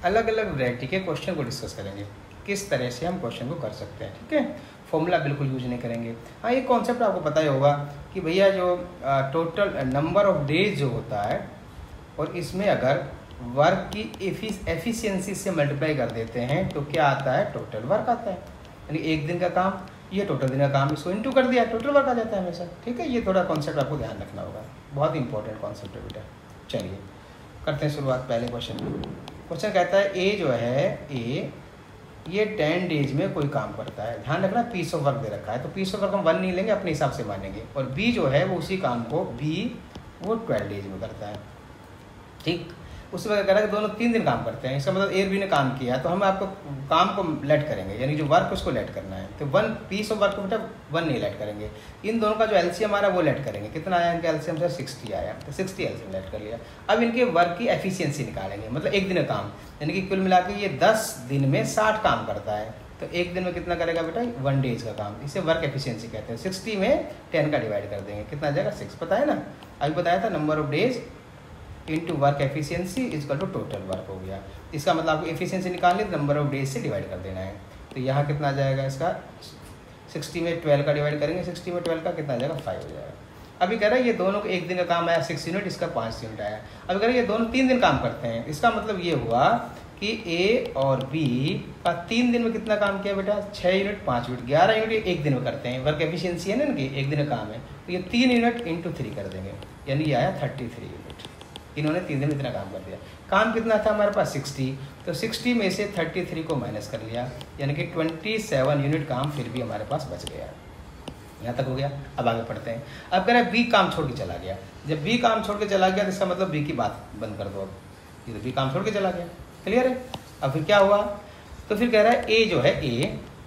अलग अलग वैरायटी के क्वेश्चन को डिस्कस करेंगे, किस तरह से हम क्वेश्चन को कर सकते हैं। ठीक है, फॉर्मूला बिल्कुल यूज नहीं करेंगे। हाँ, ये कॉन्सेप्ट आपको पता ही होगा कि भैया जो टोटल नंबर ऑफ डेज जो होता है और इसमें अगर वर्क की एफिशिएंसी से मल्टीप्लाई कर देते हैं तो क्या आता है, टोटल वर्क आता है। यानी एक दिन का काम, ये टोटल दिन का काम, इसको इनटू कर दिया, टोटल वर्क आ जाता है हमेशा। ठीक है, ये थोड़ा कॉन्सेप्ट आपको ध्यान रखना होगा, बहुत इंपॉर्टेंट कॉन्सेप्ट है बेटा। चलिए करते हैं शुरुआत पहले क्वेश्चन। क्वेश्चन कहता है ए जो है, ए ये 10 डेज में कोई काम करता है। ध्यान रखना पीस ऑफ वर्क दे रखा है, तो पीस ऑफ वर्क हम 1 नहीं लेंगे, अपने हिसाब से मानेंगे। और बी जो है वो उसी काम को बी वो 12 डेज में करता है। ठीक, उससे क्या कह रहा है कि दोनों 3 दिन काम करते हैं। इसका मतलब ए और बी ने काम किया तो हम आपको काम को लेट करेंगे, यानी जो वर्क उसको लेट करना है। तो 1 पीस ऑफ वर्क को बेटा 1 नहीं लेट करेंगे। इन दोनों का जो एलसीएम आ रहा है वो लेट करेंगे। कितना आया इनका एलसीएम से 60 आया, तो 60 एलसीएम लेट कर लिया। अब इनके वर्क की एफिशिएंसी निकालेंगे, मतलब एक दिन का काम, यानी कि कुल मिला के ये 10 दिन में 60 काम करता है। तो एक दिन में कितना करेगा बेटा, 1 डेज का काम। इसे वर्क एफिशिएंसी कहते हैं। 60 में 10 का डिवाइड कर देंगे, कितना आ जाएगा 6। पता है ना, अभी बताया था number of days into work efficiency equal to total work हो गया। इसका मतलब आपको एफिशिएंसी निकालनी तो नंबर ऑफ डेज से डिवाइड कर देना है। तो यहाँ कितना आ जाएगा इसका, 60 में 12 का डिवाइड करेंगे, 60 में 12 का कितना आ जाएगा 5 हो जाएगा। अभी कह रहा है ये दोनों को एक दिन का काम आया 6 यूनिट, इसका 5 यूनिट आया। अभी कह रहा है ये दोनों 3 दिन काम करते हैं। इसका मतलब ये हुआ कि ए और बी का 3 दिन में कितना काम किया बेटा, 6 यूनिट 5 यूनिट 11 यूनिट एक दिन में करते हैं। वर्क एफिशिएंसी है ना इनकी, एक दिन का काम है, तो ये 3 यूनिट इंटू 3 कर देंगे, यानी ये आया 33 यूनिट। इन्होंने 3 दिन में इतना काम कर दिया। काम कितना था हमारे पास 60, तो 60 में से 33 को माइनस कर लिया, यानी कि 27 यूनिट काम फिर भी हमारे पास बच गया। यहाँ तक हो गया। अब आगे पढ़ते हैं। अब कह रहे हैं बी काम छोड़ के चला गया। जब बी काम छोड़ के चला गया तो इसका मतलब बी की बात बंद कर दो। अब ये तो बी काम छोड़ के चला गया, क्लियर है। अब फिर क्या हुआ, तो फिर कह रहा है ए जो है,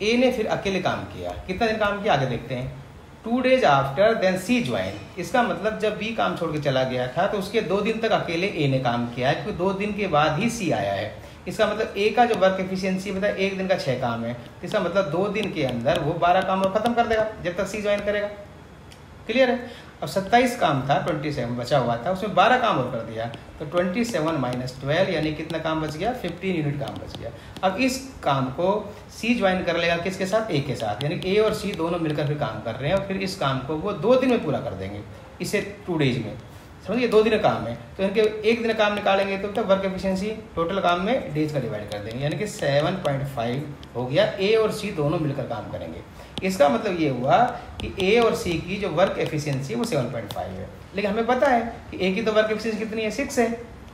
ए ने फिर अकेले काम किया। कितना दिन काम किया आगे देखते हैं। 2 days after then C join. इसका मतलब जब बी काम छोड़ के चला गया था तो उसके 2 दिन तक अकेले ए ने काम किया है, क्योंकि 2 दिन के बाद ही सी आया है। इसका मतलब ए का जो वर्क एफिशिएंसी मतलब एक दिन का 6 काम है, इसका मतलब 2 दिन के अंदर वो 12 काम खत्म कर देगा जब तक सी ज्वाइन करेगा, क्लियर है। अब 27 काम था, 27 बचा हुआ था, उसमें 12 काम और कर दिया, तो 27 माइनस 12 यानी कितना काम बच गया, 15 यूनिट काम बच गया। अब इस काम को सी ज्वाइन कर लेगा किसके साथ, ए के साथ, यानी ए और सी दोनों मिलकर फिर काम कर रहे हैं और फिर इस काम को वो 2 दिन में पूरा कर देंगे, इसे 2 डेज में। समझिए 2 दिन का काम है तो इनके एक दिन काम निकालेंगे तो वर्क एफिशिएंसी टोटल काम में डेज का डिवाइड कर देंगे, यानी कि 7.5 हो गया। ए और सी दोनों मिलकर काम करेंगे। इसका मतलब ये हुआ कि ए और सी की जो वर्क एफिशिएंसी है वो 7.5 है, लेकिन हमें पता है कि ए की तो वर्क एफिशिएंसी कितनी है, 6 है,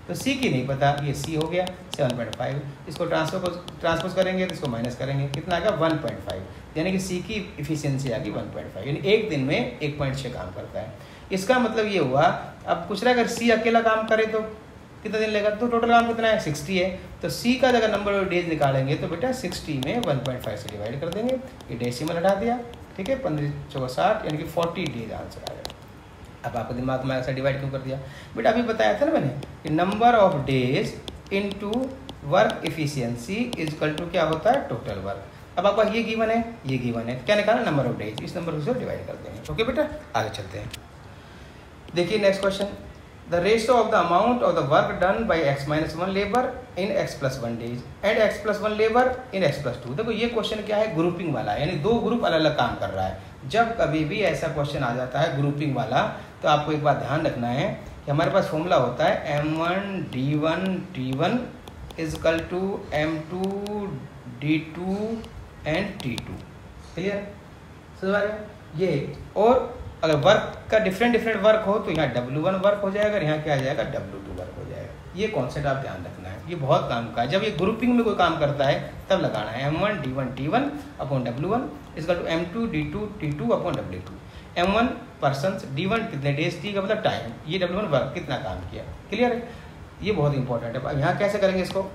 तो सी की नहीं पता, ये सी हो गया 7.5। इसको ट्रांसपोज करेंगे तो इसको माइनस करेंगे, कितना आएगा 1.5, यानी कि सी की एफिशिएंसी आ गई 1.5, यानी एक दिन में 1.6 काम करता है। इसका मतलब ये हुआ, अब पूछ रहा है अगर सी अकेला काम करे तो कितना दिन लेगा, तो टोटल काम कितना है 60 है, तो सी का अगर नंबर ऑफ डेज निकालेंगे तो बेटा 60 में 1.5 से डिवाइड कर देंगे, ये डेसिमल हटा दिया, ठीक है, 15×4 यानी कि 40 डेज आंसर आ गया। अब आपको दिमाग में ऐसा डिवाइड क्यों कर दिया बेटा, अभी बताया था ना मैंने कि number of days into work efficiency is equal to क्या होता है, टोटल वर्क। अब आपका ये गिवन है, ये गिवन है, क्या निकालना, नंबर ऑफ डेज, इस नंबर को डिवाइड कर देंगे। ओके बेटा, आगे चलते हैं। देखिए next question, the ratio of the amount of the work done by x - 1 labour in x + 1 days and x + 1 labour in x + 2। देखो ये क्वेश्चन क्या है, ग्रुपिंग वाला है, यानी 2 ग्रुप अलग अलग काम कर रहा है। जब कभी भी ऐसा क्वेश्चन आ जाता है ग्रुपिंग वाला, तो आपको एक बात ध्यान रखना है कि हमारे पास फॉर्मूला होता है M1 D1 T1 is equal to M2 D2 and T2, clear समझ रहे हैं ये। और अगर वर्क का डिफरेंट वर्क हो तो यहाँ W1 वर्क हो जाएगा, यहाँ क्या आ जाएगा W2 वर्क हो जाएगा। ये कॉन्सेप्ट आप ध्यान रखना है, ये बहुत काम का है। जब ये ग्रुपिंग में कोई काम करता है तब लगाना है M1 D1 T1 upon W1 इसका to M2 D2 T2 upon W2। M1 person, D1 कितने डेज, T का मतलब टाइम, ये W1 वर्क कितना काम किया, क्लियर है। ये बहुत इंपॉर्टेंट है। यहाँ कैसे करेंगे इसको,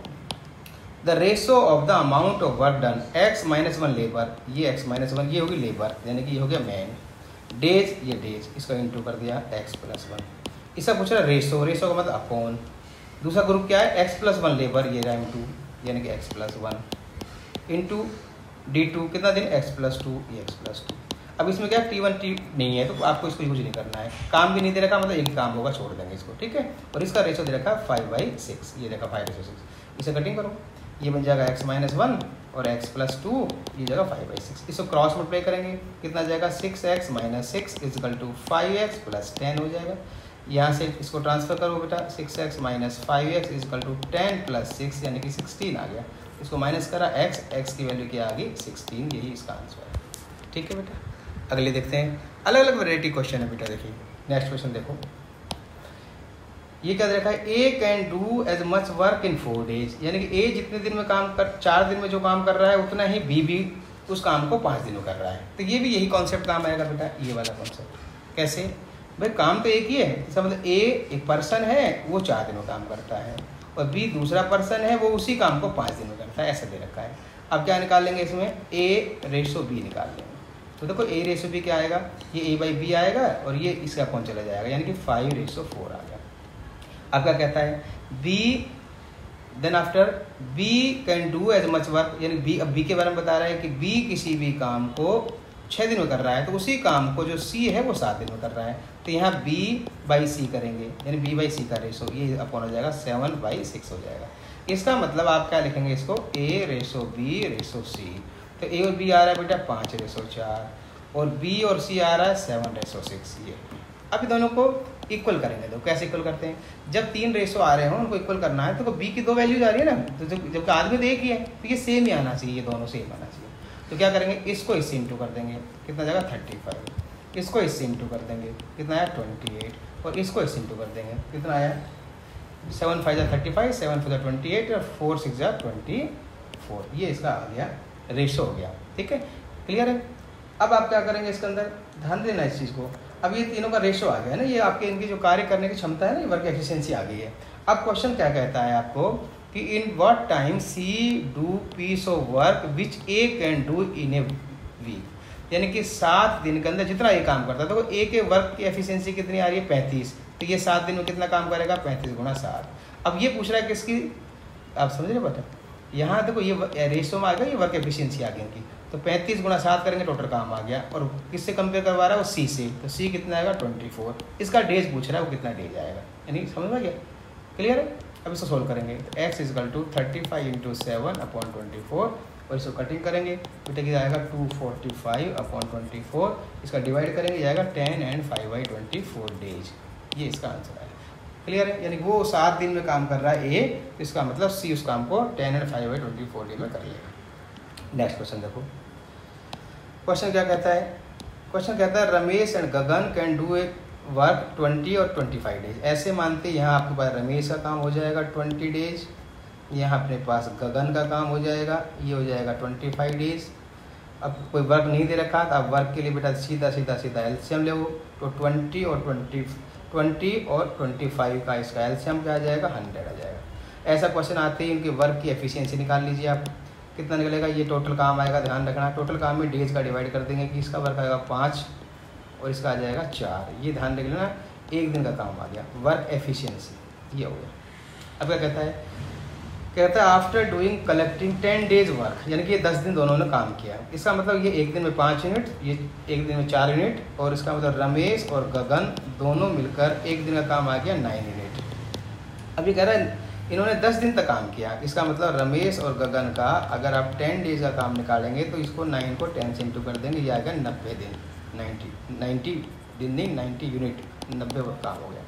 the ratio of the amount of work done x - 1 labour, ये x - 1 ये होगी लेबर, यानी कि ये हो गया मैन, डेज ये डेज, इसका इंटू कर दिया x + 1। इसका पूछ रहा है रेशो, रेशो का मतलब अपॉन। दूसरा ग्रुप क्या है, x + 1 लेबर, ये M2 यानी कि x + 1 इंटू D2 कितना दिन x + 2, ये x + 2। अब इसमें क्या T1 T नहीं है तो आपको इसको यूज नहीं करना है, काम भी नहीं दे रखा, मतलब एक काम होगा, छोड़ देंगे इसको, ठीक है। और इसका रेशो दे रखा 5/6, ये देखा 5/6, इसे कटिंग करो, ये बन जाएगा x माइनस 1 और x प्लस 2, ये जाएगा 5/6। इसको क्रॉस मल्टीप्लाई करेंगे, कितना जाएगा 6x minus 6 is equal to 5x plus 10 हो जाएगा। यहाँ से इसको ट्रांसफर करो बेटा, 6x minus 5x is equal to 10 plus 6 यानी कि 16 आ गया। इसको माइनस करा x की वैल्यू क्या आ गई 16, यही इसका आंसर है। ठीक है बेटा, अगले देखते हैं। अलग अलग वैरायटी क्वेश्चन है बेटा, देखिए नेक्स्ट क्वेश्चन देखो, ये क्या देखा है, A can do as much work in 4 days, यानी कि ए जितने दिन में काम कर 4 दिन में जो काम कर रहा है उतना ही बी भी उस काम को 5 दिन में कर रहा है। तो ये भी यही कॉन्सेप्ट काम आएगा बेटा, ये वाला कॉन्सेप्ट। कैसे भाई, काम तो एक ही है, इसका मतलब ए एक पर्सन है वो 4 दिन में काम करता है और बी दूसरा पर्सन है वो उसी काम को 5 दिन में करता है, ऐसा दे रखा है। अब क्या निकाल लेंगे इसमें, ए रेशो बी निकाल लेंगे। तो देखो ए रेशो बी क्या आएगा, ये ए बाई बी आएगा और ये इसका कौन चला जाएगा, यानी कि 5:4 आ गया। अब क्या कहता है, B then after B can do as much work, यानी बी, अब बी के बारे में बता रहा है कि बी किसी भी काम को 6 दिन में कर रहा है, तो उसी काम को जो सी है वो 7 दिन में कर रहा है। तो यहाँ बी बाई सी करेंगे, यानी बी बाई सी का रेशो ये अपॉन हो जाएगा 7/6 हो जाएगा। इसका मतलब आप क्या लिखेंगे इसको, ए रेशो बी रेशो सी। तो ए और बी आ रहा है बेटा 5:4 और बी और सी आ रहा है 7:6। ये अभी दोनों को इक्वल करेंगे। तो कैसे इक्वल करते हैं, जब 3 रेशो आ रहे हो उनको इक्वल करना है तो बी की 2 वैल्यूज आ रही है ना, तो जब आदमी तो एक ही है तो ये सेम ही आना चाहिए, ये दोनों सेम आना चाहिए। तो क्या करेंगे, इसको इससे इंटू कर देंगे, कितना जाएगा 35, इसको इससे इंटू कर देंगे, कितना आया 28 और इसको इससे इंटू कर देंगे, कितना आया 7 5 35, 7 4 28 और 4 6 24। ये इसका आ गया रेशो हो गया। ठीक है, क्लियर है। अब आप क्या करेंगे, इसके अंदर ध्यान देना इस चीज़ को। अब ये तीनों का रेशो आ गया है ना, ये आपके इनकी जो कार्य करने की क्षमता है ना, ये वर्क एफिशिएंसी आ गई है। अब क्वेश्चन क्या कहता है आपको कि in what time C do piece of work which A can do in a week, यानी कि 7 दिन के अंदर जितना ये काम करता है, तो ए के वर्क की एफिशिएंसी कितनी आ रही है 35, तो ये 7 दिन में कितना काम करेगा 35 गुणा 7। अब ये पूछ रहा है किसकी, आप समझ रहे बेटा, यहाँ देखो ये रेशो में आ गया, ये वर्क एफिशिएंसी आ गई इनकी। तो 35 गुणा 7 करेंगे, टोटल काम आ गया। और किससे कंपेयर करवा रहा है, वो सी से, तो सी कितना आएगा 24। इसका डेज पूछ रहा है, वो कितना डेज आएगा, यानी समझ में गया, क्लियर है। अब इसको सोल्व करेंगे, तो x इजकल टू 35 × 7/24 और इसको कटिंग करेंगे, बेटा क्या आएगा 245/24। इसका डिवाइड करेंगे, जाएगा 10 and 5/24 डेज। ये इसका आंसर है, क्लियर है। यानी वो 7 दिन में काम कर रहा है ए, इसका मतलब सी उस काम को 10 and 5/24 डे में कर लेगा। नेक्स्ट क्वेश्चन देखो, क्वेश्चन क्या कहता है, क्वेश्चन कहता है Ramesh and Gagan can do a work 20 और 25 डेज। ऐसे मानते यहाँ आपके पास रमेश का काम हो जाएगा 20 डेज, यहाँ अपने पास गगन का काम हो जाएगा, ये हो जाएगा 25 डेज। अब कोई वर्क नहीं दे रखा, तो अब वर्क के लिए बेटा सीधा एलसीएम ले, तो 20 और 25 का इसका एलसीएम क्या आ जाएगा 100 आ जाएगा। ऐसा क्वेश्चन आते ही इनके वर्क की एफिशिएंसी निकाल लीजिए आप, कितना निकलेगा, ये टोटल काम आएगा, ध्यान रखना टोटल काम में डेज का डिवाइड कर देंगे कि इसका वर्क आएगा 5 और इसका आ जाएगा 4। ये ध्यान रख लेना, एक दिन का काम आ गया, वर्क एफिशिएंसी ये हो गया। अब क्या कहता है after doing collecting 10 days work, यानी कि ये 10 दिन दोनों ने काम किया। इसका मतलब ये एक दिन में 5 यूनिट, ये एक दिन में 4 यूनिट, और इसका मतलब रमेश और गगन दोनों मिलकर एक दिन का काम आ गया 9 यूनिट। अब ये कह रहा है इन्होंने 10 दिन तक काम किया, इसका मतलब रमेश और गगन का अगर आप 10 डेज का काम निकालेंगे तो इसको 9 को 10 से इंटू कर देंगे, ये आ गया 90 दिन, 90 दिन नहीं 90 यूनिट, 90 काम हो गया।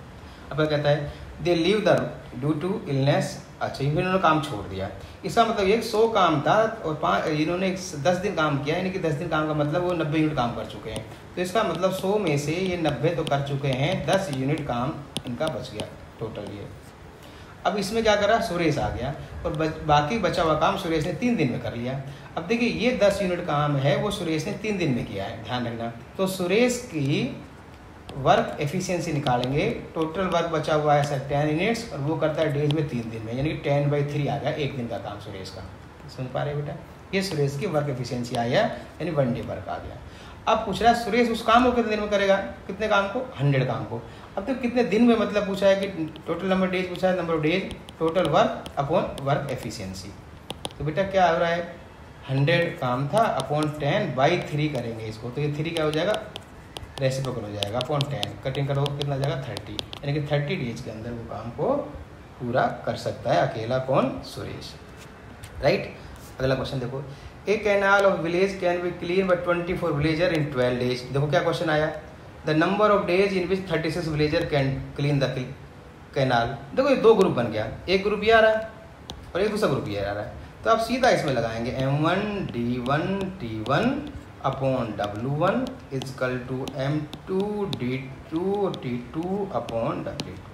अब क्या कहता है they leave the due to illness, अच्छा इन्होंने काम छोड़ दिया, इसका मतलब ये 100 काम था और इन्होंने 10 दिन काम किया, यानी कि 10 दिन काम का मतलब वो 90 यूनिट काम कर चुके हैं। तो इसका मतलब 100 में से ये 90 तो कर चुके हैं, 10 यूनिट काम इनका बच गया टोटल ये। अब इसमें क्या करा, सुरेश आ गया और बाकी बचा हुआ काम सुरेश ने 3 दिन में कर लिया। अब देखिए ये 10 यूनिट काम है वो सुरेश ने 3 दिन में किया है, ध्यान रखना। तो सुरेश की वर्क एफिशिएंसी निकालेंगे, टोटल वर्क बचा हुआ है सर 10 यूनिट्स और वो करता है डेज में 3 दिन में, यानी कि 10/3 आ गया एक दिन का काम सुरेश का। सुन पा रहे बेटा, ये सुरेश की वर्क एफिशिएंसी आया, यानी 1 डे वर्क आ गया। अब पूछ रहा है सुरेश उस काम को कितने दिन में करेगा, कितने काम को 100 काम को। अब तो कितने दिन में मतलब पूछा है कि टोटल नंबर डेज पूछा है, number of days total work upon work efficiency. तो बेटा क्या हो रहा है 100 काम था अपॉन 10/3 करेंगे इसको, तो ये 3 क्या हो जाएगा रेसिप्रोकल हो जाएगा अपॉन 10, कटिंग करो कितना जाएगा 30, यानी कि 30 डेज के अंदर वो काम को पूरा कर सकता है अकेला कौन? सुरेश। राइट। अगला क्वेश्चन देखो, a canal of village can be clean by 24 villager in 12 days. देखो क्या क्वेश्चन आया, the number of days in which 36 villager can clean the canal. देखो ये दो ग्रुप बन गया, एक ग्रुप ये आ रहा है और एक दूसरा ग्रुप ये आ रहा है, तो आप सीधा इसमें लगाएंगे M1 D1 T1 upon W1 is equal to M2 D2 T2 upon W2।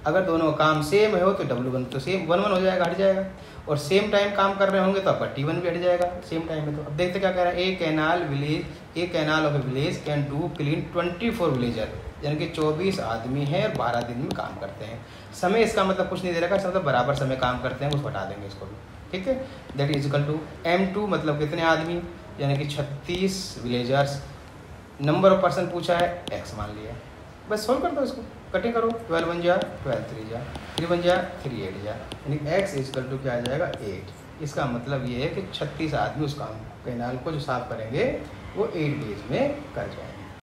अगर दोनों काम सेम है हो तो W1 तो सेम 1 1 हो जाएगा, हट जाएगा, और सेम टाइम काम कर रहे होंगे तो आपका T1 भी हट जाएगा सेम टाइम में। तो अब देखते क्या कह रहा है, a canal of a village can do clean 24 villager, यानी कि 24 आदमी हैं और 12 दिन में काम करते हैं। समय इसका मतलब कुछ नहीं दे रखा, इसका मतलब बराबर समय काम करते हैं, उसको हटा देंगे इसको भी, ठीक है। That is equal to M2 मतलब कितने आदमी, यानी कि 36 विलेजर्स। नंबर ऑफ पर्सन पूछा है X मान लिया, बस सोल्व कर दो इसको, कटिंग करो, 12 बन जा 12 3 जा 3 बन जा 3 8 जा, यानी X इक्वल टू क्या आ जाएगा 8। इसका मतलब ये है कि 36 आदमी उस काम कैनाल को जो साफ करेंगे वो 8 डेज में कर जाएंगे।